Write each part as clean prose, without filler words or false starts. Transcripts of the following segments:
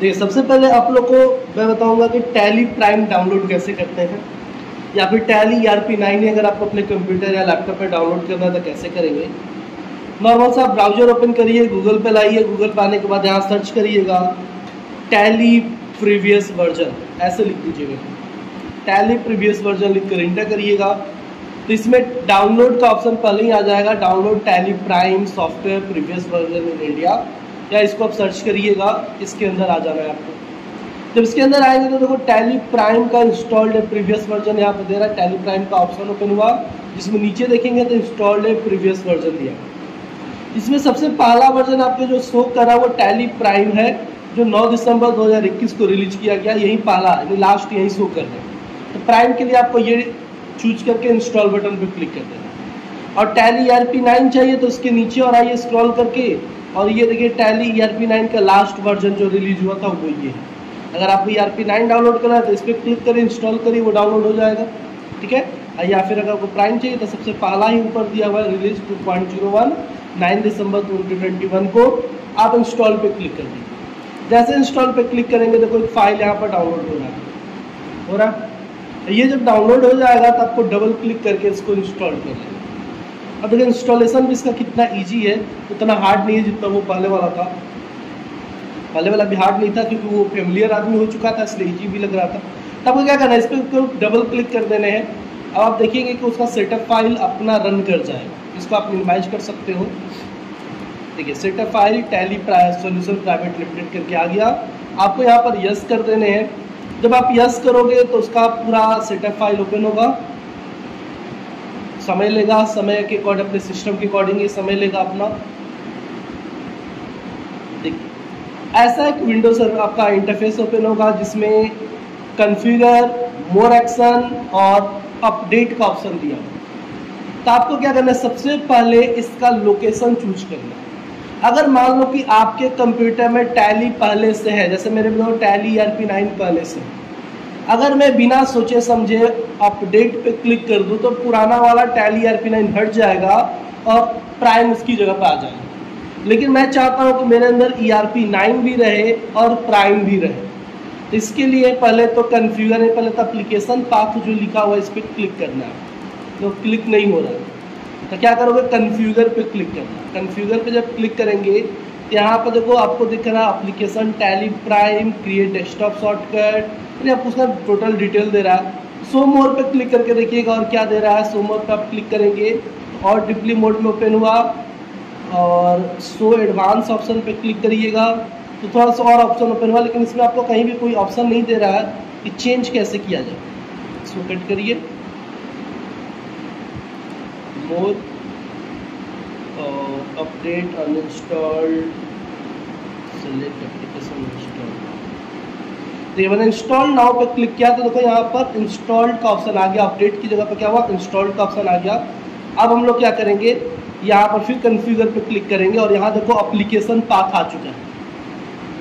देखिए, सबसे पहले आप लोग को मैं बताऊंगा कि टैली प्राइम डाउनलोड कैसे करते हैं, या फिर टैली ERP9 अगर आपको अपने कंप्यूटर या लैपटॉप पे डाउनलोड करना है तो कैसे करेंगे। नॉर्मल सा आप ब्राउजर ओपन करिए, गूगल पे लाइए, गूगल पे आने के बाद यहाँ सर्च करिएगा टैली प्रीवियस वर्जन, ऐसे लिख दीजिएगा, टैली प्रीवियस वर्जन लिख कर इंटर करिएगा। तो इसमें डाउनलोड का ऑप्शन पहले ही आ जाएगा, download tally prime software previous version in India, या इसको आप सर्च करिएगा, इसके अंदर आ जाना है आपको। जब इसके अंदर आएंगे तो देखो टैली प्राइम का इंस्टॉल्ड है प्रीवियस वर्जन यहाँ पे दे रहा है, टैली प्राइम का ऑप्शन ओपन हुआ, जिसमें नीचे देखेंगे तो इंस्टॉल्ड है प्रीवियस वर्जन दिया। इसमें सबसे पहला वर्जन आपके जो शो कर रहा है वो टैली प्राइम है, जो 9 दिसंबर 2021 को रिलीज किया गया, यही पहला यानी लास्ट यही शो कर रहे हैं। तो प्राइम के लिए आपको ये चूज करके इंस्टॉल बटन पर क्लिक कर देना। और टैली ERP9 चाहिए तो उसके नीचे और आइए स्क्रॉल करके, और ये देखिए टैली ERP9 का लास्ट वर्जन जो रिलीज हुआ था वो ये है। अगर आपको ERP9 डाउनलोड करना है तो इस पर क्लिक करें, इंस्टॉल करिए, वो डाउनलोड हो जाएगा, ठीक है। या फिर अगर आपको प्राइम चाहिए तो सबसे पहला ही ऊपर दिया हुआ है रिलीज 2.01 9 दिसंबर 2021 को, आप इंस्टॉल पे क्लिक कर दीजिए। जैसे इंस्टॉल पे क्लिक करेंगे तो कोई फाइल यहाँ पर डाउनलोड हो रहा है। ये जब डाउनलोड हो जाएगा तो आपको डबल क्लिक करके इसको इंस्टॉल कर लेंगे। अब देखिए इंस्टॉलेशन भी इसका कितना इजी है, उतना हार्ड नहीं है जितना वो पहले वाला था। पहले वाला भी हार्ड नहीं था क्योंकि वो फेमिलियर आदमी हो चुका था, इसलिए इजी भी लग रहा था। तब आपको क्या करना है, इस पर डबल क्लिक कर देने हैं। अब आप देखेंगे कि उसका सेटअप फाइल अपना रन कर जाएगा। इसको आप मिनिमाइज कर सकते हो। देखिए setup file tally solution private limited करके आ गया। आपको यहाँ पर यस कर देने हैं। जब आप यस करोगे तो उसका पूरा सेटअप फाइल ओपन होगा। समय लेगा, समय के अकॉर्डिंग अपने सिस्टम के अकॉर्डिंग ये समय लेगा अपना। देखिए ऐसा एक विंडो सर आपका इंटरफेस ओपन होगा जिसमें कॉन्फ़िगर, मोर एक्शन और अपडेट का ऑप्शन दिया होगा। तो आपको क्या करना है, सबसे पहले इसका लोकेशन चूज करना है। अगर मान लो कि आपके कंप्यूटर में टैली पहले से है, जैसे मेरे में टैली ERP9 पहले से, अगर मैं बिना सोचे समझे अपडेट पे क्लिक कर दूं तो पुराना वाला टैली ERP9 हट जाएगा और प्राइम उसकी जगह पर आ जाएगा। लेकिन मैं चाहता हूं कि मेरे अंदर ERP9 भी रहे और प्राइम भी रहे। तो इसके लिए पहले तो कॉन्फ़िगर है, पहले तो एप्लीकेशन पाथ जो लिखा हुआ है इस पर क्लिक करना है, तो क्लिक नहीं हो रहा है। तो क्या करोगे, कॉन्फ़िगर पे क्लिक करना। कॉन्फ़िगर पे जब क्लिक करेंगे तो यहाँ पर देखो आपको दिख रहा है application tally prime, create desktop shortcut, आपको उसका टोटल डिटेल दे रहा है। शो मोर पे क्लिक करके देखिएगा और क्या दे रहा है। शो मोर पे आप क्लिक करेंगे और डिप्ली मोड में ओपन हुआ, और शो एडवांस ऑप्शन पे क्लिक करिएगा तो थोड़ा सा और ऑप्शन ओपन हुआ, लेकिन इसमें आपको कहीं भी कोई ऑप्शन नहीं दे रहा है कि चेंज कैसे किया जाए। इसको कट करिए, more update uninstalled, select application install. तो मैंने इंस्टॉल नाउ पे क्लिक किया तो देखो यहाँ पर इंस्टॉल्ड का ऑप्शन आ गया। अपडेट की जगह पर क्या हुआ, इंस्टॉल्ड का ऑप्शन आ गया। अब हम लोग क्या करेंगे, यहाँ पर फिर कॉन्फ़िगर पे क्लिक करेंगे और यहाँ देखो एप्लीकेशन पाथ आ चुका है।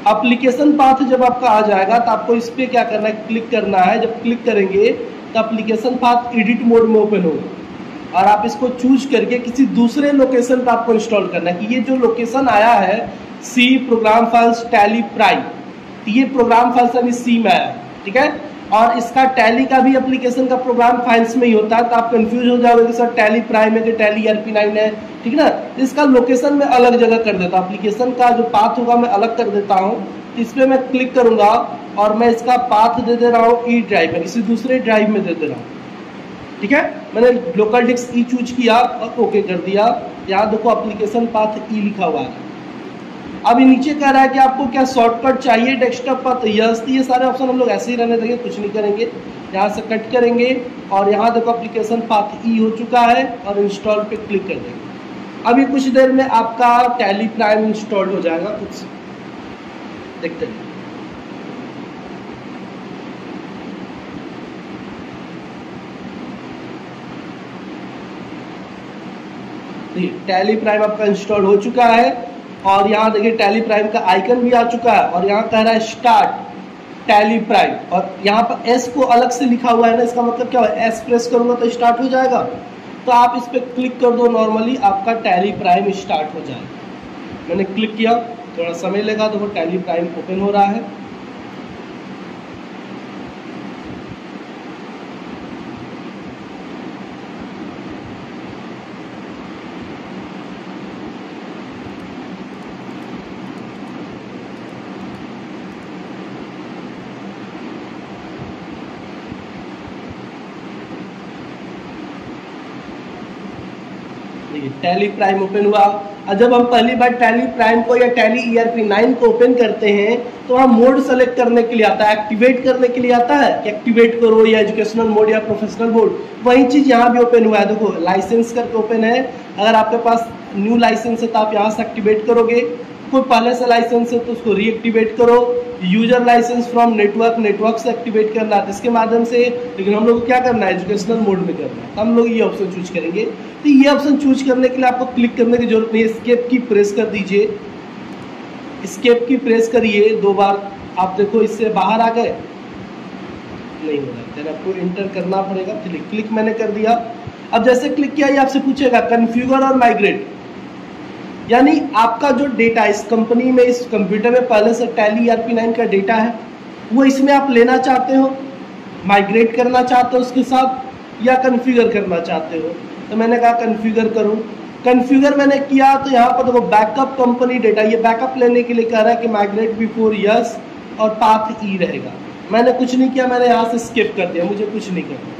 एप्लीकेशन पाथ जब आपका आ जाएगा तो आपको इस पर क्या करना है, क्लिक करना है। जब क्लिक करेंगे तो एप्लीकेशन पाथ एडिट मोड में ओपन होगा और आप इसको चूज करके किसी दूसरे लोकेशन पर आपको इंस्टॉल करना है। कि ये जो लोकेशन आया है C program files Tally Prime, ये प्रोग्राम फाइल्स यानी सी में आया, ठीक है। और इसका टैली का भी एप्लीकेशन का प्रोग्राम फाइल्स में ही होता है। तो आप कंफ्यूज हो जाओगे कि सर टैली प्राइम है कि टैली ERP9 है, ठीक है ना। इसका लोकेशन में अलग जगह कर देता हूँ, एप्लीकेशन का जो पाथ होगा मैं अलग कर देता हूँ। इस पर मैं क्लिक करूंगा और मैं इसका पाथ दे दे रहा हूँ ई ड्राइव में, किसी दूसरे ड्राइव में दे दे रहा हूँ, ठीक है। मैंने लोकल डिस्क ई चूज किया और ओके कर दिया। यहाँ देखो एप्लीकेशन पाथ ई लिखा हुआ है। अभी नीचे कह रहा है कि आपको क्या शॉर्टकट चाहिए डेस्कटॉप पर, यस। ये सारे ऑप्शन हम लोग ऐसे ही रहने देंगे, कुछ नहीं करेंगे। यहाँ से कट करेंगे और यहाँ देखो एप्लीकेशन पाथ ई हो चुका है और इंस्टॉल पे क्लिक कर देंगे। अभी कुछ देर में आपका टैली प्राइम इंस्टॉल हो जाएगा। कुछ देखते हैं। टैली प्राइम आपका इंस्टॉल हो चुका है और यहाँ देखिए टैली प्राइम का आइकन भी आ चुका है और यहाँ कह रहा है स्टार्ट टैली प्राइम, और यहाँ पर एस को अलग से लिखा हुआ है ना, इसका मतलब क्या है, एस प्रेस करूंगा तो स्टार्ट हो जाएगा। तो आप इस पर क्लिक कर दो, नॉर्मली आपका टैली प्राइम स्टार्ट हो जाएगा। मैंने क्लिक किया, थोड़ा समय लगा, तो वो टैली प्राइम ओपन हो रहा है। टैली प्राइम ओपन हुआ। और जब हम पहली बार टैली प्राइम को या टैली ERP 9 को ओपन करते हैं तो वहाँ मोड सेलेक्ट करने के लिए आता है, एक्टिवेट करने के लिए आता है कि एक्टिवेट करो या एजुकेशनल मोड या प्रोफेशनल मोड। वही चीज़ यहाँ भी ओपन हुआ है, देखो लाइसेंस करके ओपन है। अगर आपके पास न्यू लाइसेंस है तो आप यहाँ से एक्टिवेट करोगे, कोई पहले से लाइसेंस है तो उसको रीएक्टिवेट करो। यूजर लाइसेंस फ्रॉम नेटवर्क से एक्टिवेट करना है इसके माध्यम से, लेकिन हम लोग को क्या करना है, एजुकेशनल मोड में करना है, तो हम लोग ये ऑप्शन चूज करेंगे। तो ये ऑप्शन चूज करने के लिए आपको क्लिक करने की जरूरत नहीं है, एस्केप की प्रेस कर दीजिए, एस्केप की प्रेस करिए 2 बार। आप देखो इससे बाहर आ गए, नहीं हो रहा, फिर आपको इंटर करना पड़ेगा। क्लिक मैंने कर दिया। अब जैसे क्लिक किया ये आपसे पूछेगा कन्फ्यूगर और माइग्रेट, यानी आपका जो डेटा इस कंपनी में, इस कंप्यूटर में पहले से टैली ERP 9 का डेटा है वो इसमें आप लेना चाहते हो, माइग्रेट करना चाहते हो उसके साथ, या कन्फ्यूगर करना चाहते हो। तो मैंने कहा कन्फ्यूगर करूं। कन्फ्यूगर मैंने किया तो यहाँ पर देखो बैकअप कंपनी डेटा, ये बैकअप लेने के लिए कह रहा है कि माइग्रेट बिफोर यस और पाथ ई रहेगा। मैंने कुछ नहीं किया, मैंने यहाँ से स्किप कर दिया, मुझे कुछ नहीं करना,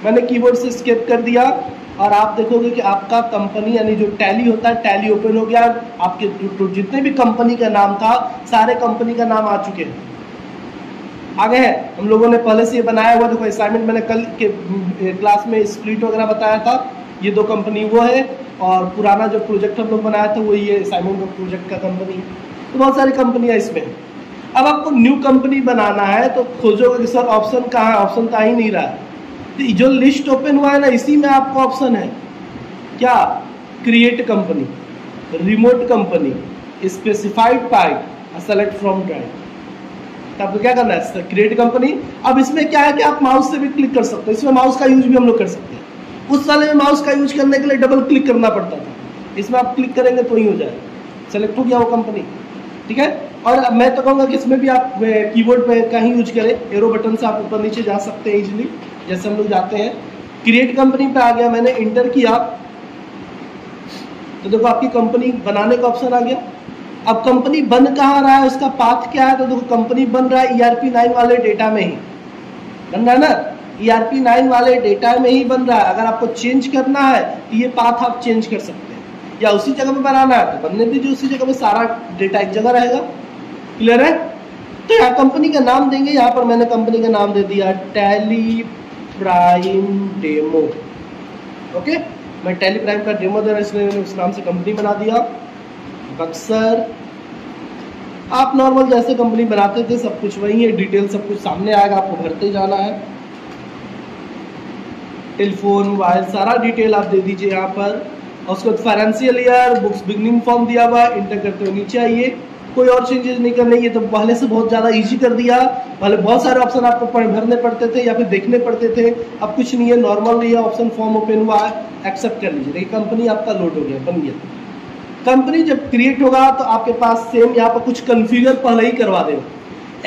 मैंने कीबोर्ड से स्किप कर दिया। और आप देखोगे कि आपका कंपनी यानी जो टैली होता है, टैली ओपन हो गया। आपके जितने भी कंपनी का नाम था सारे कंपनी का नाम आ चुके हैं, आगे है। हम लोगों ने पहले से ये बनाया हुआ, देखो असाइनमेंट मैंने कल के क्लास में स्प्लिट वगैरह बताया था, ये 2 कंपनी वो है, और पुराना जो प्रोजेक्ट हम लोग बनाया था वो ये असाइनमेंट का प्रोजेक्ट का कंपनी है। तो बहुत सारी कंपनियां इसमें। अब आपको न्यू कंपनी बनाना है तो खोजोगे कि सर ऑप्शन कहाँ है, ऑप्शन तो आ ही नहीं रहा है। तो जो लिस्ट ओपन हुआ है ना, इसी में आपको ऑप्शन है क्या, create company, remote company, specified part, select from drive. तो आपको क्या करना है, क्रिएट कंपनी। अब इसमें क्या है कि आप माउस से भी क्लिक कर सकते हो, इसमें माउस का यूज भी हम लोग कर सकते हैं। उस वाले में माउस का यूज करने के लिए डबल क्लिक करना पड़ता था, इसमें आप क्लिक करेंगे तो ही हो जाएगा, सेलेक्ट हो गया वो कंपनी, ठीक है। और मैं तो कहूँगा कि इसमें भी आप कीबोर्ड पे का ही यूज करें, एरो बटन से आप ऊपर नीचे जा सकते हैं इजीली, जैसे हम लोग जाते हैं। क्रिएट कंपनी पे आ गया, मैंने इंटर किया तो देखो आपकी कंपनी बनाने का ऑप्शन आ गया। अब कंपनी बन कहाँ रहा है, उसका पाथ क्या है, तो देखो कंपनी बन रहा है ERP 9 वाले डेटा में ही बन रहा है ना, ERP 9 वाले डेटा में ही बन रहा है। अगर आपको चेंज करना है तो ये पाथ आप चेंज कर सकते हैं, या उसी जगह पे बनाना है तो बनने दीजिए, उसी जगह पे सारा डेटा एक जगह रहेगा। क्लियर है। तो यहाँ कंपनी का नाम देंगे, यहाँ पर मैंने कंपनी का नाम दे दिया टैली प्राइम डेमो। ओके, मैं टैली प्राइम का डेमो दे रहा हूँ, इसलिए मैंने उस नाम से कंपनी बना दिया। बक्सर, आप नॉर्मल जैसे कंपनी बनाते थे सब कुछ वही है, डिटेल सब कुछ सामने आएगा, आपको भरते जाना है। टेलीफोन, मोबाइल, सारा डिटेल आप दे दीजिए यहाँ पर। और उसके बाद financial year, books beginning form दिया हुआ, इंटर करते हुए नीचे आइए। कोई और चेंजेस नहीं करने, ये तो पहले से बहुत ज़्यादा इजी कर दिया। पहले बहुत सारे ऑप्शन आपको भरने पड़ते थे या फिर देखने पड़ते थे, अब कुछ नहीं है, नॉर्मल नहीं है, ऑप्शन फॉर्म ओपन हुआ है, एक्सेप्ट कर लीजिए। देखिए कंपनी आपका लोड हो गया, बन गया। कंपनी जब क्रिएट होगा तो आपके पास सेम यहाँ पर कुछ कन्फिगर पहले ही करवा देगा।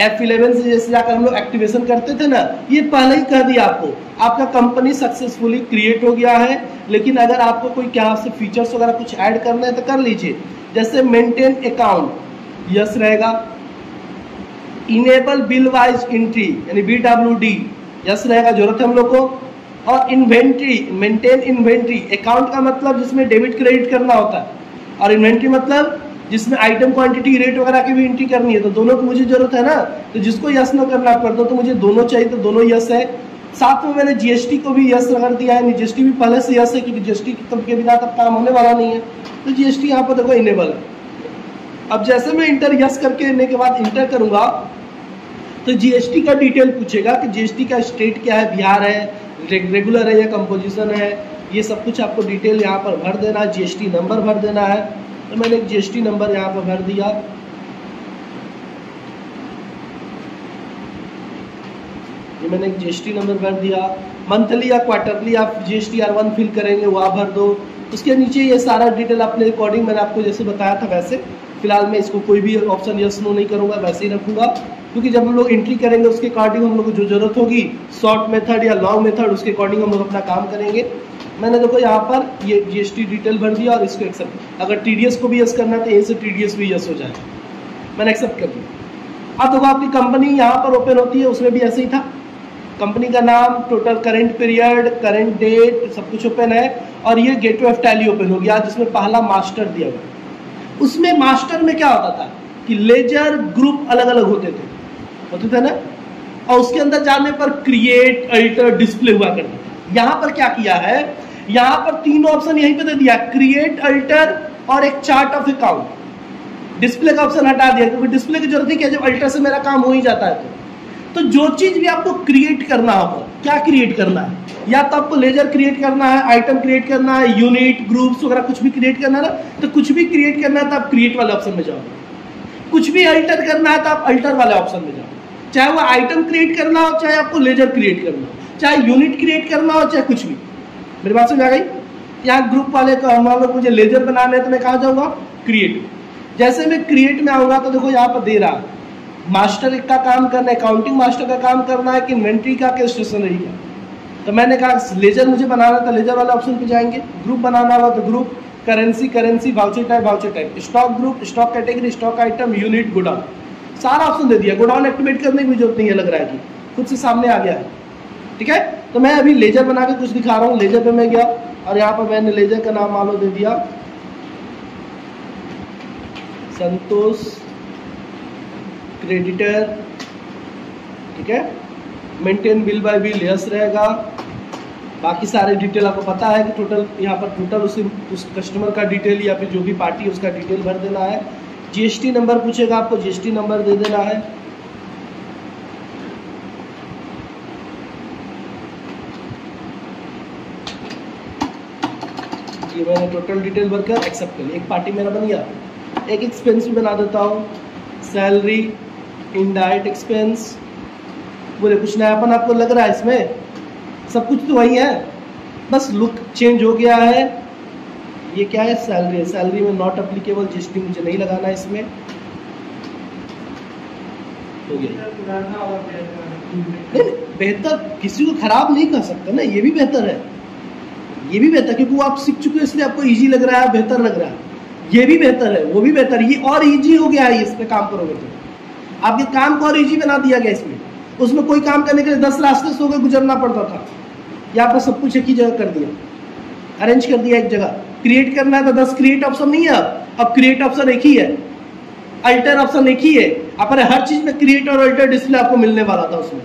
F11 से जैसे जाकर हम लोग एक्टिवेशन करते थे ना, ये पहले ही कह दिया आपको, आपका कंपनी सक्सेसफुली क्रिएट हो गया है। लेकिन अगर आपको कोई क्या से फीचर्स वगैरह कुछ ऐड करना है तो कर लीजिए। जैसे मेंटेन अकाउंट, यस रहेगा। इनेबल बिल वाइज एंट्री यानी BWD, यस रहेगा, जरूरत है हम लोग को। और इन्वेंट्री, मेंटेन इन्वेंट्री, अकाउंट का मतलब जिसमें डेबिट क्रेडिट करना होता है, और इन्वेंट्री मतलब जिसमें आइटम क्वांटिटी रेट वगैरह की भी एंट्री करनी है। तो दोनों की मुझे जरूरत है ना, तो जिसको यस न करना कर दो, तो मुझे दोनों चाहिए, तो दोनों यस है। साथ में मैंने GST को भी यस कर दिया है, GST भी पहले से यस है, क्योंकि GST के बिना तब काम होने वाला नहीं है। तो GST यहाँ पर देखो इनेबल है। अब जैसे मैं इंटर यस करके लेने के बाद इंटर करूंगा तो GST का डिटेल पूछेगा कि GST का स्टेट क्या है, बिहार है, रेगुलर है या कंपोजिशन है, ये सब कुछ आपको डिटेल यहाँ पर भर देना है। GST नंबर भर देना है, तो मैंने एक GST नंबर यहाँ पर भर दिया। ये मैंने एक GST नंबर भर दिया। मंथली या क्वार्टरली आप GSTR1 फिल करेंगे, वो आप भर दो। उसके नीचे ये सारा डिटेल अपने अकॉर्डिंग मैंने आपको जैसे बताया था वैसे। फिलहाल मैं इसको कोई भी ऑप्शन यस नो नहीं करूँगा, वैसे ही रखूँगा, क्योंकि जब हम लोग एंट्री करेंगे उसके अकॉर्डिंग हम लोग को जो जरूरत होगी, शॉर्ट मेथड या लॉन्ग मेथड, उसके अकॉर्डिंग हम लोग अपना काम करेंगे। मैंने देखो यहाँ पर ये GST डिटेल भर दिया और इसको एक्सेप्ट। अगर TDS को भी यस करना है तो यहीं से TDS भी यस हो जाएगा, मैंने एक्सेप्ट कर दिया। अब देखो आपकी कंपनी यहाँ पर ओपन होती है, उसमें भी ऐसे ही था। कंपनी का नाम, total current period, current date, सब कुछ ओपन है। और ये गेटवे ऑफ टैली ओपन हो गया जिसमें पहला मास्टर दिया हुआ। उसमें मास्टर में क्या होता था कि लेजर ग्रुप अलग अलग होते थे ना, और उसके अंदर जाने पर क्रिएट, अल्टर, डिस्प्ले हुआ करते थे। यहाँ पर क्या किया है, यहाँ पर तीनों ऑप्शन यहीं पे दे दिया, क्रिएट, अल्टर और एक चार्ट ऑफ अकाउंट। डिस्प्ले का ऑप्शन हटा दिया क्योंकि डिस्प्ले की जरूरत ही क्या, जब अल्टर से मेरा काम हो ही जाता है। तो जो चीज भी आपको क्रिएट करना होगा, क्या क्रिएट करना है, या तो आपको लेजर क्रिएट करना है, आइटम क्रिएट करना है, यूनिट, ग्रुप्स वगैरह कुछ भी क्रिएट करना है ना, तो कुछ भी क्रिएट करना है तो आप क्रिएट वाले ऑप्शन में जाओ। कुछ भी अल्टर करना है तो आप अल्टर वाले ऑप्शन में जाओ। चाहे वो आइटम क्रिएट करना हो, चाहे आपको लेजर क्रिएट करना हो, चाहे यूनिट क्रिएट करना हो, चाहे कुछ भी। मेरी बात समझ आ गई? यहाँ ग्रुप वाले को हम लोग मुझे लेजर बनाना है तो मैं कहाँ जाऊँगा, क्रिएट। जैसे मैं क्रिएट में आऊँगा तो देखो यहाँ पर दे रहा है मास्टर का काम करना है, अकाउंटिंग मास्टर का काम करना है कि इन्वेंट्री का, कि स्टेशनरी का। तो मैंने कहा लेजर मुझे बनाना था, लेजर वाले ऑप्शन पे जाएंगे। ग्रुप बनाना हुआ तो group, currency, voucher type, stock group, stock category, stock item, unit, godown, सारा ऑप्शन दे दिया। गोडाउन एक्टिवेट करने की जरूरत नहीं है, लग रहा है कि खुद से सामने आ गया है। ठीक है, तो मैं अभी लेजर बना के कुछ दिखा रहा हूँ। लेजर पे मैं गया और यहाँ पर मैंने लेजर का नाम मान लो दे दिया संतोष क्रेडिटर। ठीक है, maintain bill bye bill yes रहेगा। बाकी सारे डिटेल आपको पता है कि टोटल यहाँ पर टोटल उस कस्टमर का डिटेल या फिर जो भी पार्टी है उसका डिटेल भर देना है। जीएसटी नंबर पूछेगा आपको, जीएसटी नंबर दे देना है। ये मैंने टोटल डिटेल भरकर एक्सेप्ट कर लिया। एक पार्टी मेरा बन गया। एक एक्सपेंस भी बना देता हूँ, सैलरी, इनडायरेक्ट एक्सपेंस। बोले कुछ नयापन आपको लग रहा है इसमें? सब कुछ तो वही है, बस लुक चेंज हो गया है। ये क्या है, सैलरी है। सैलरी में नॉट अप्लीकेबल, जीएसटी मुझे नहीं लगाना है इसमें। हो गया। नहीं, बेहतर किसी को खराब नहीं कर सकते ना, ये भी बेहतर है। ये भी बेहतर क्योंकि वो आप सीख चुके हो इसलिए आपको इजी लग रहा है, बेहतर लग रहा है। ये भी बेहतर है, वो भी बेहतर है। ये और इजी हो गया है, इस पे काम करोगे तो आपके काम को और इजी बना दिया गया इसमें। उसमें कोई काम करने के लिए 10 रास्ते से होकर गुजरना पड़ता था, यहाँ पर सब कुछ एक ही जगह कर दिया, अरेंज कर दिया एक जगह। क्रिएट करना है तो 10 क्रिएट ऑप्शन नहीं है, अब क्रिएट ऑप्शन एक ही है, अल्टर ऑप्शन एक ही है। अपने हर चीज में क्रिएट और अल्टर डिस्प्ले आपको मिलने वाला था उसमें,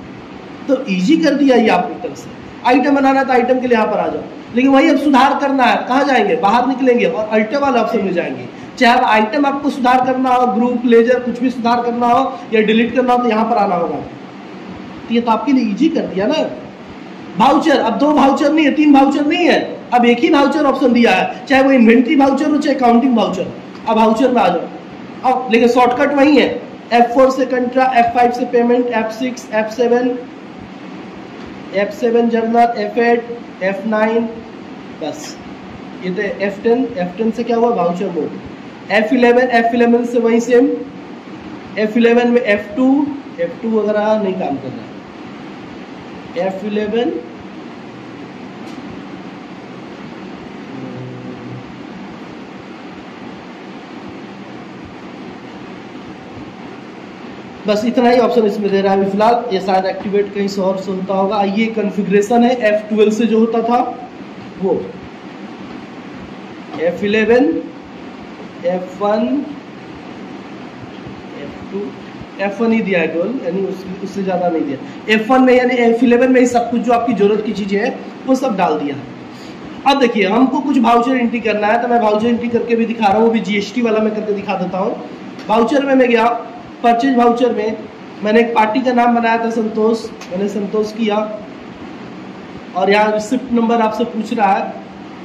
तो इजी कर दिया ये आप एक तरह से। आइटम बनाना था, आइटम के लिए यहाँ पर आ जाओ। लेकिन वही अब सुधार करना है, कहाँ जाएंगे, बाहर निकलेंगे और अल्टर वाले ऑप्शन में जाएंगे। चाहे अब आइटम आपको सुधार करना हो, ग्रुप, लेजर, कुछ भी सुधार करना हो या डिलीट करना हो तो यहाँ पर आना होगा। तो ये तो आपके लिए इजी कर दिया ना। वाउचर, अब 2 वाउचर नहीं है, 3 वाउचर नहीं है, अब एक ही वाउचर ऑप्शन दिया है। चाहे वो इन्वेंट्री वाउचर हो, चाहे अकाउंटिंग वाउचर। अब वाउचर में आ जाओ। अब लेकिन शॉर्टकट वही है, F4 से कंट्रा, F5 से payment, F6, F7 journal, F8, F9, बस ये तो F10 से क्या हुआ, वाउचर मोड। F11 से वही सेम, F11 में F2 वगैरह नहीं काम कर रहा है। F11 बस इतना ही ऑप्शन इसमें दे रहा है अभी फिलहाल। ये शायद एक्टिवेट कहीं से और से होता होगा। ये कॉन्फ़िगरेशन है F12 से जो होता था वो, F11, F1, F2, F1 ही दिया है केवल, यानी उससे ज़्यादा नहीं दिया। F1 में यानी F11 में ही सब कुछ जो आपकी ज़रूरत की चीज़ें हैं वो सब डाल दिया। अब देखिए हमको कुछ वाउचर एंट्री करना है, तो मैं वाउचर एंट्री करके भी दिखा रहा हूँ, वो भी जीएसटी वाला मैं करके दिखा देता हूँ। वाउचर में मैं गया, परचेज वाउचर में मैंने एक पार्टी का नाम बनाया था संतोष, मैंने संतोष किया। और यहाँ रिसिप्ट नंबर आपसे पूछ रहा है,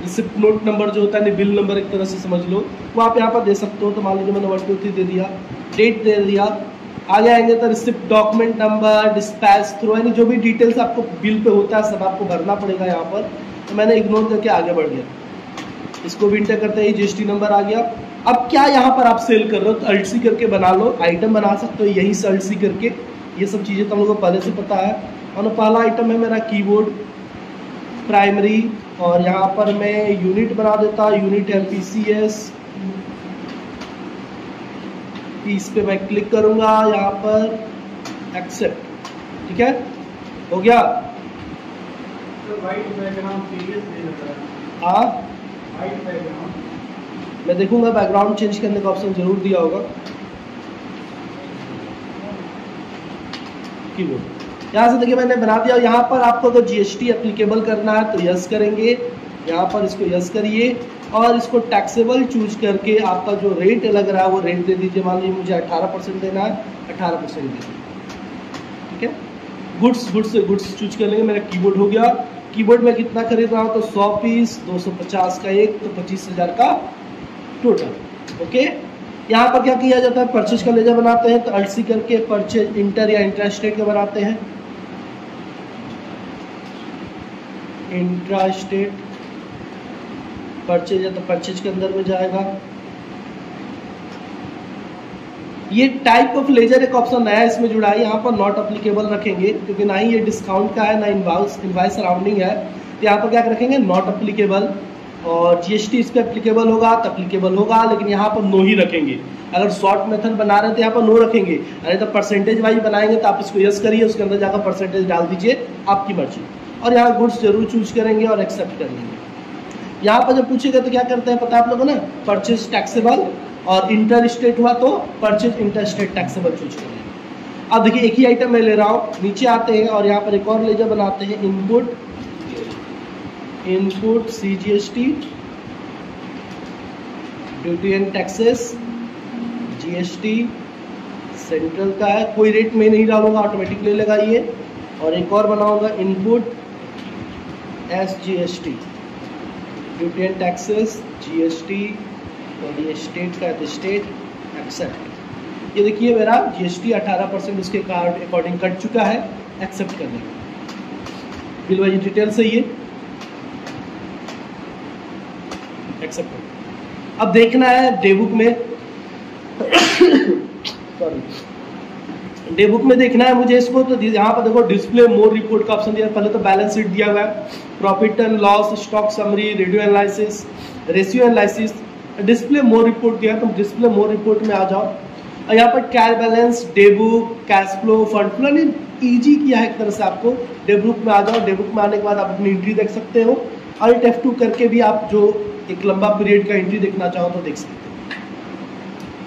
रिसिप्ट नोट नंबर जो होता है, बिल नंबर एक तरह से समझ लो, वो आप यहाँ पर दे सकते हो। तो मान लीजिए मैंने 1 2 3 दे दिया, डेट दे दिया। आगे आएंगे तो receipt document number, dispatch through, यानी जो भी डिटेल्स आपको बिल पे होता है सब आपको भरना पड़ेगा यहाँ पर। तो मैंने इग्नोर करके आगे बढ़ गया। इसको भी इंटर करते ही जीएसटी नंबर आ गया। अब क्या यहाँ पर आप सेल कर रहे हो तो अल्ट सी करके बना लो, आइटम बना सकते हो यही से अल्ट सी करके। ये सब चीज़ें तो हम लोगों को पहले से पता है। और पहला आइटम है मेरा कीबोर्ड प्राइमरी, और यहाँ पर मैं यूनिट बना देता, यूनिट है PCS। इस पे मैं क्लिक करूँगा, यहाँ पर एक्सेप्ट, ठीक है। हो गया? वाइट बैकग्राउंड सीरियस नहीं लग रहा है। हाँ, वाइट बैकग्राउंड मैं देखूंगा, बैकग्राउंड चेंज करने का ऑप्शन जरूर दिया होगा कीबोर्ड। यहाँ से देखिए मैंने बना दिया। यहाँ पर आपको अगर जीएसटी एप्लीकेबल करना है तो यस करेंगे, यहाँ पर इसको यस करिए और इसको टैक्सेबल चूज करके आपका जो रेट लग रहा है वो रेट दे दीजिए। मान लीजिए मुझे 18% देना है, 18% दे दीजिए। ठीक है, गुड्स चूज कर लेंगे। मेरा कीबोर्ड हो गया। कीबोर्ड में कितना खरीद रहा हूँ तो 100 पीस, 250 का एक, तो 25,000 का टोटल। ओके, यहाँ पर क्या किया जाता है, परचेज का लेजर बनाते हैं तो अल्ट सी करके परचेज इंटर या इंट्रास्टेट का बनाते हैं। इंट्रास्टेट परचेज है तो परचेज के अंदर में जाएगा। ये टाइप ऑफ लेजर एक ऑप्शन नया इसमें जुड़ा है, यहाँ पर नॉट अप्लीकेबल रखेंगे क्योंकि ना ही ये डिस्काउंट का है ना इनवॉइस सराउंडिंग है। तो यहाँ पर क्या रखेंगे, नॉट अप्लीकेबल। और जीएसटी इस पर एप्लीकेबल होगा तो एप्लीकेबल होगा, लेकिन यहाँ पर नो ही रखेंगे। अगर शॉर्ट मेथड बना रहे तो यहाँ पर नो रखेंगे, अरे तो परसेंटेज वाइज बनाएंगे तो आप इसको यस करिए, उसके अंदर जाकर परसेंटेज डाल दीजिए, आपकी मर्जी। और यहाँ गुड्स जरूर चूज करेंगे और एक्सेप्ट कर लेंगे। यहाँ पर जब पूछेगा तो क्या करते हैं पता है आप लोगों ने, परचेज टैक्सेबल, और इंटर स्टेट हुआ तो purchase inter state taxable choose करेंगे। अब देखिए एक ही आइटम मैं ले रहा हूँ, नीचे आते हैं और यहाँ पर एक और लेजर बनाते हैं, input CGST, duty and taxes, GST central का है, कोई रेट में नहीं डालूंगा, ऑटोमेटिकली लगाइए। और एक और बनाऊंगा input SGST, duty and taxes, GST, और ये स्टेट का है तो स्टेट, एक्सेप्ट। ये देखिए मेरा जीएसटी 18% उसके कार्ड अकॉर्डिंग कट चुका है, एक्सेप्ट करने का। बिल वाइज डिटेल सही है, एक्सेप्ट कर। अब देखना है डेबुक में सॉरी, डेबुक में देखना है मुझे इसको। तो यहाँ पर देखो डिस्प्ले मोर रिपोर्ट का ऑप्शन दिया, पहले तो बैलेंस शीट दिया हुआ है, profit and loss, stock summary, radio analysis, ratio analysis, display more report दिया है। तो डिस्प्ले मोर रिपोर्ट में आ जाओ और यहाँ पर cash balance, day book, cash flow, fund flow ने ईजी किया है एक तरह से आपको। डेबुक में आ जाओ, डेबुक में आने के बाद आप अपनी एंट्री देख सकते हो। अल्ट F2 करके भी आप जो एक लंबा पीरियड का एंट्री देखना चाहो तो देख सकते हो।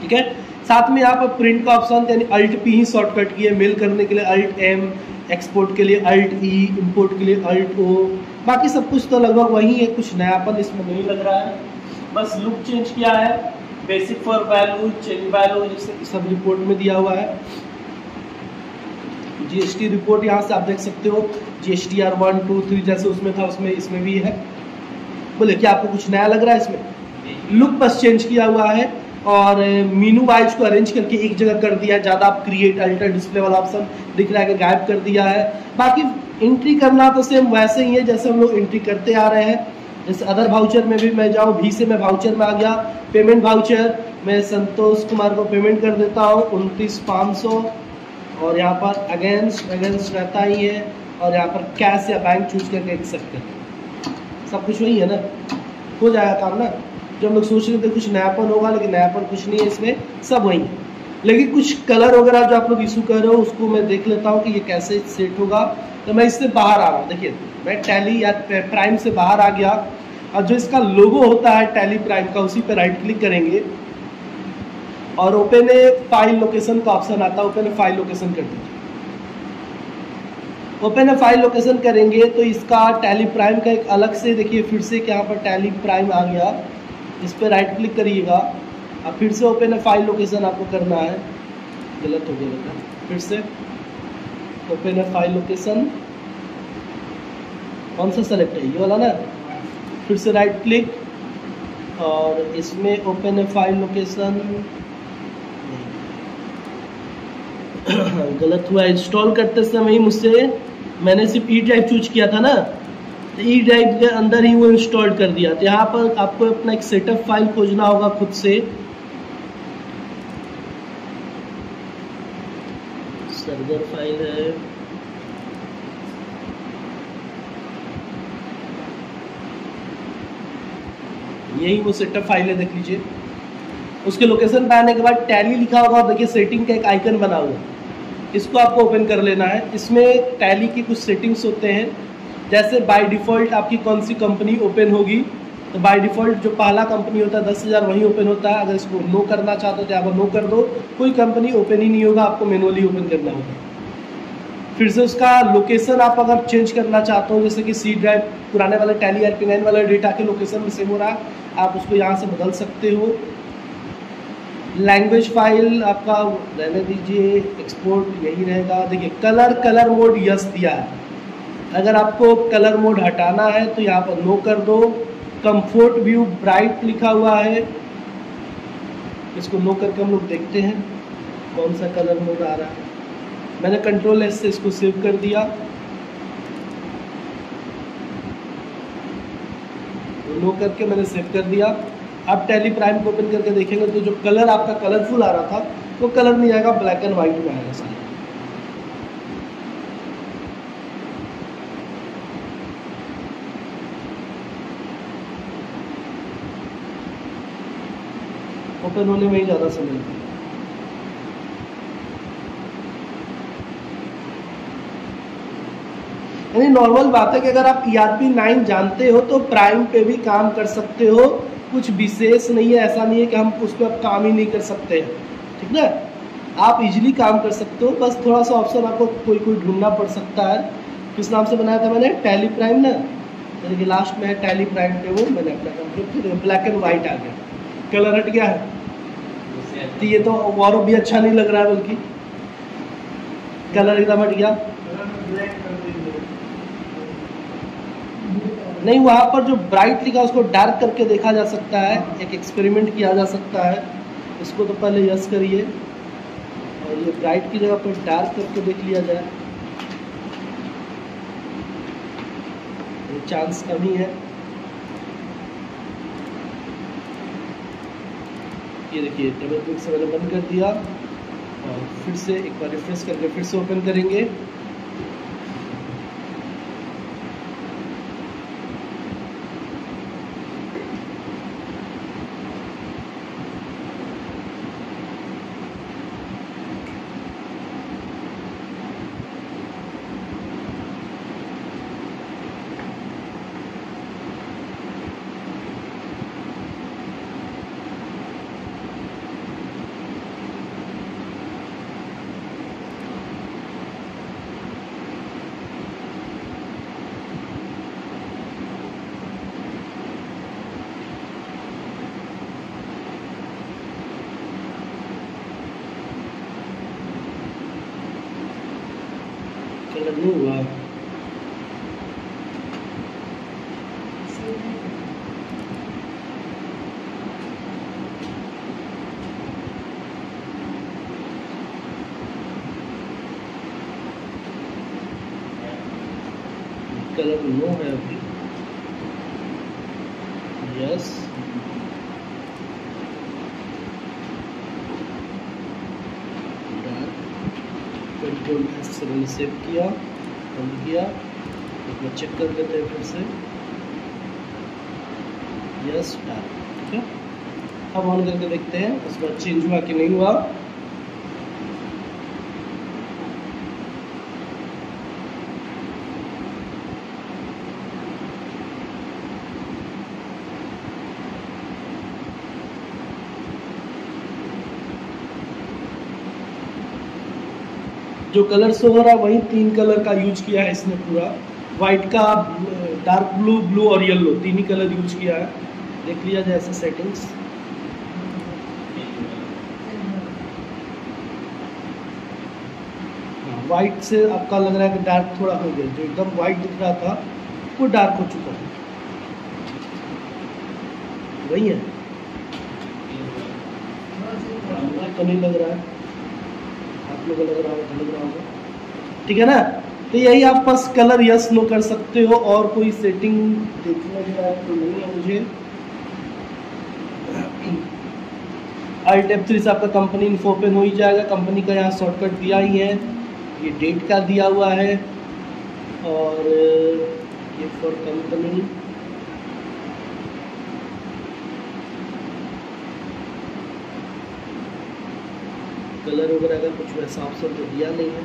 ठीक है, साथ में यहाँ पर प्रिंट का ऑप्शन, यानी अल्ट P ही शॉर्टकट की है। मेल करने के लिए अल्ट M, एक्सपोर्ट के लिए अल्ट E, इंपोर्ट के लिए अल्ट O। बाकी सब कुछ तो लगभग वही है, कुछ नयापन इसमें नहीं लग रहा है, बस लुक चेंज किया है। Basic for value, change value, जैसे सब रिपोर्ट में दिया हुआ है। जीएसटी रिपोर्ट यहाँ से आप देख सकते हो, GSTR 1, 2, 3 जैसे उसमें था उसमें इसमें भी है। बोले क्या आपको कुछ नया लग रहा है इसमें? लुक बस चेंज किया हुआ है और मीनू वाइज को अरेंज करके एक जगह कर दिया है। ज़्यादा आप क्रिएट अल्टर डिस्प्ले वाला ऑप्शन दिख रहा है कि गायब कर दिया है। बाकी एंट्री करना तो सेम वैसे ही है जैसे हम लोग एंट्री करते आ रहे हैं। जैसे अदर वाउचर में भी मैं जाऊँ, भी से मैं वाउचर में आ गया, पेमेंट वाउचर मैं संतोष कुमार को पेमेंट कर देता हूँ 29,500, और यहाँ पर अगेंस्ट रहता ही है, और यहाँ पर कैश या बैंक चूज करके एक्सेप्ट करते हैं। सब कुछ वही है ना, हो जाएगा काम ना। जो हम लोग सोच रहे थे कुछ नयापन होगा, लेकिन नयापन कुछ नहीं है इसमें, सब वही है। लेकिन कुछ कलर वगैरह जो आप लोग इशू कर रहे हो उसको मैं देख लेता हूँ कि ये कैसे सेट होगा। तो मैं इससे बाहर आ रहा हूँ, देखिए मैं टैली या प्राइम से बाहर आ गया, और जो इसका लोगो होता है टैली प्राइम का, उसी पर राइट क्लिक करेंगे और ओपन ए फाइल लोकेशन का ऑप्शन आता है, ओपन ए फाइल लोकेशन कर दीजिए। ओपन ए फाइल लोकेशन करेंगे तो इसका टैली प्राइम का एक अलग से, देखिए फिर से यहाँ पर टैली प्राइम आ गया, इस पर राइट क्लिक करिएगा। अब फिर से ओपन ए फाइल लोकेशन आपको करना है, गलत हो गया बेटा, फिर से ओपन ए फाइल लोकेशन, कौन सा सेलेक्ट है, ये वाला ना। फिर से राइट क्लिक और इसमें ओपन ए फाइल लोकेशन, गलत हुआ। इंस्टॉल करते समय ही मुझसे, मैंने सिर्फ ई ड्राइव चूज किया था ना, तो ई ड्राइव के अंदर ही वो इंस्टॉल कर दिया। तो यहाँ पर आपको अपना एक सेटअप फाइल खोजना होगा खुद से। सर्वर फाइल है, यही वो सेटअप फाइल है, देख लीजिए। उसके लोकेशन पे आने के बाद टैली लिखा होगा, देखिए सेटिंग का एक आइकन बना हुआ है, इसको आपको ओपन कर लेना है। इसमें टैली की कुछ सेटिंग्स होते हैं, जैसे बाय डिफ़ॉल्ट आपकी कौन सी कंपनी ओपन होगी, तो बाय डिफ़ॉल्ट जो पहला कंपनी होता है 10,000 वहीं ओपन होता है। अगर इसको नो करना चाहते हो तो आप नो कर दो, कोई कंपनी ओपन ही नहीं होगा, आपको मैनुअली ओपन करना होगा। फिर से उसका लोकेशन आप अगर चेंज करना चाहते हो, जैसे कि सी ड्राइव पुराने वाले टैली ERP9 वाले डेटा के लोकेशन में सेव हो रहा है, आप उसको यहाँ से बदल सकते हो। लैंग्वेज फाइल आपका रहने दीजिए, एक्सपोर्ट यही रहेगा। देखिए कलर मोड यस दिया है, अगर आपको कलर मोड हटाना है तो यहाँ पर नो कर दो। कंफर्ट व्यू ब्राइट लिखा हुआ है, इसको नो करके हम लोग देखते हैं कौन सा कलर मोड आ रहा है। मैंने कंट्रोल एस से इसको सेव कर दिया, नो करके मैंने सेव कर दिया। अब टैली प्राइम को ओपन करके देखेंगे तो जो कलर आपका कलरफुल आ रहा था वो कलर नहीं आएगा, ब्लैक एंड वाइट में आएगा सारा। ओपन होने में ही ज़्यादा समय लगता है। यानी नॉर्मल बात है कि अगर आप ERP9 जानते हो तो प्राइम पे भी काम कर सकते हो, कुछ विशेष नहीं है, ऐसा नहीं है कि हम उस पर अब काम ही नहीं कर सकते हैं, ठीक है। आप इजीली काम कर सकते हो, बस थोड़ा सा ऑप्शन आपको कोई ढूंढना पड़ सकता है। किस नाम से बनाया था मैंने, टैली प्राइम ना, देखिए लास्ट में है टैली प्राइम पे, वो मैंने अपना कंप्लीट किया। ब्लैक एंड वाइट आ गया, कलर हट गया है, तो ये तो और भी अच्छा नहीं लग रहा है, बल्कि कलर एकदम हट गया। नहीं, वहाँ पर जो ब्राइट लिखा उसको डार्क करके देखा जा सकता है, एक एक्सपेरिमेंट किया जा सकता है। इसको तो पहले यस करिए और ये ब्राइट की जगह पर डार्क करके देख लिया जाए, ये चांस कम ही है। ये देखिए डबल क्लिक से मैंने बंद कर दिया और फिर से एक बार रिफ्रेश करके फिर से ओपन करेंगे। कलर नहीं हुआ, कलर नो है अभी। यस, कंट्रोल एस से मैंने सेव किया, बंद किया। एक बार चेक कर लेते हैं फिर से, यस डार्क, ठीक है। अब ऑन करके देखते हैं उस बार चेंज हुआ कि नहीं हुआ। जो कलर शो हो रहा है वही 3 कलर का यूज किया है इसने पूरा, वाइट का, डार्क ब्लू, ब्लू और येलो, 3 ही कलर यूज किया है। देख लिया जाए ऐसे सेटिंग्स। वाइट से आपका लग रहा है कि डार्क थोड़ा हो गया, जो एकदम वाइट दिख रहा था वो डार्क हो चुका है, वही है, तो नहीं लग रहा है, आप लोगों को लग रहा होगा, ठीक है ना। तो यही आप बस कलर यस नो कर सकते हो, और कोई सेटिंग देखने तो नहीं है मुझे। Alt F3 से आपका कंपनी इन्फो ओपन हो ही जाएगा। कंपनी का यहाँ शॉर्टकट दिया ही है, ये डेट का दिया हुआ है, और ये फॉर कंपनी, कलर वगैरह का कुछ वैसा ऑप्शन तो दिया नहीं है।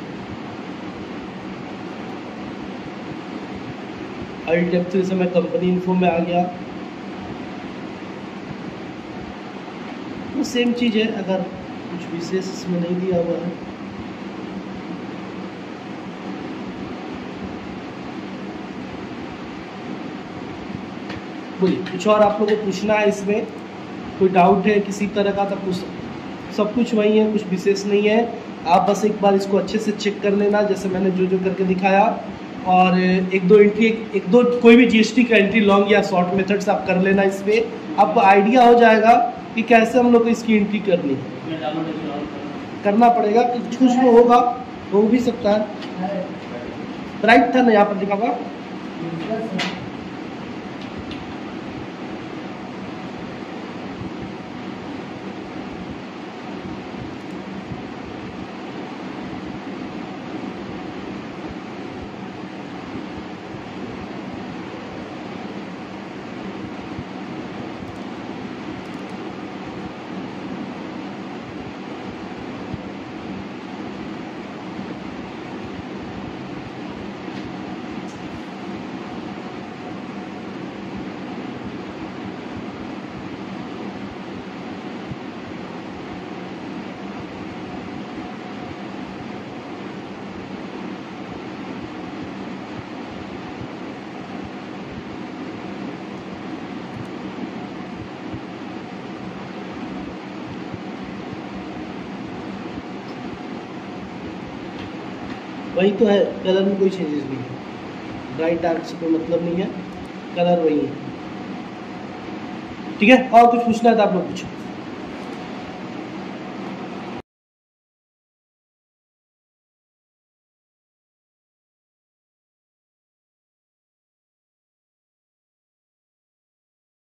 अल्ट F3 से मैं कंपनी इन्फो में आ गया, वो सेम चीज़ है, अगर कुछ विशेष इसमें नहीं दिया हुआ है। बोलिए कुछ और आप लोगों को पूछना है इसमें, कोई डाउट है किसी तरह का? तो कुछ सब कुछ वही है, कुछ विशेष नहीं है। आप बस एक बार इसको अच्छे से चेक कर लेना, जैसे मैंने जो जो करके दिखाया, और एक दो एंट्री, एक दो कोई भी जीएसटी का एंट्री लॉन्ग या शॉर्ट मेथड्स आप कर लेना। इस पर आपको आइडिया हो जाएगा कि कैसे हम लोग को इसकी एंट्री करनी है, करना पड़ेगा। कुछ कुछ में होगा, हो भी सकता है। राइट था ना यहाँ पर लिखा हुआ? वही तो है, कलर में कोई चेंजेस नहीं है, ब्राइट डार्क से कोई मतलब नहीं है, कलर वही है। ठीक है, और कुछ पूछना है तो आप लोग पूछो।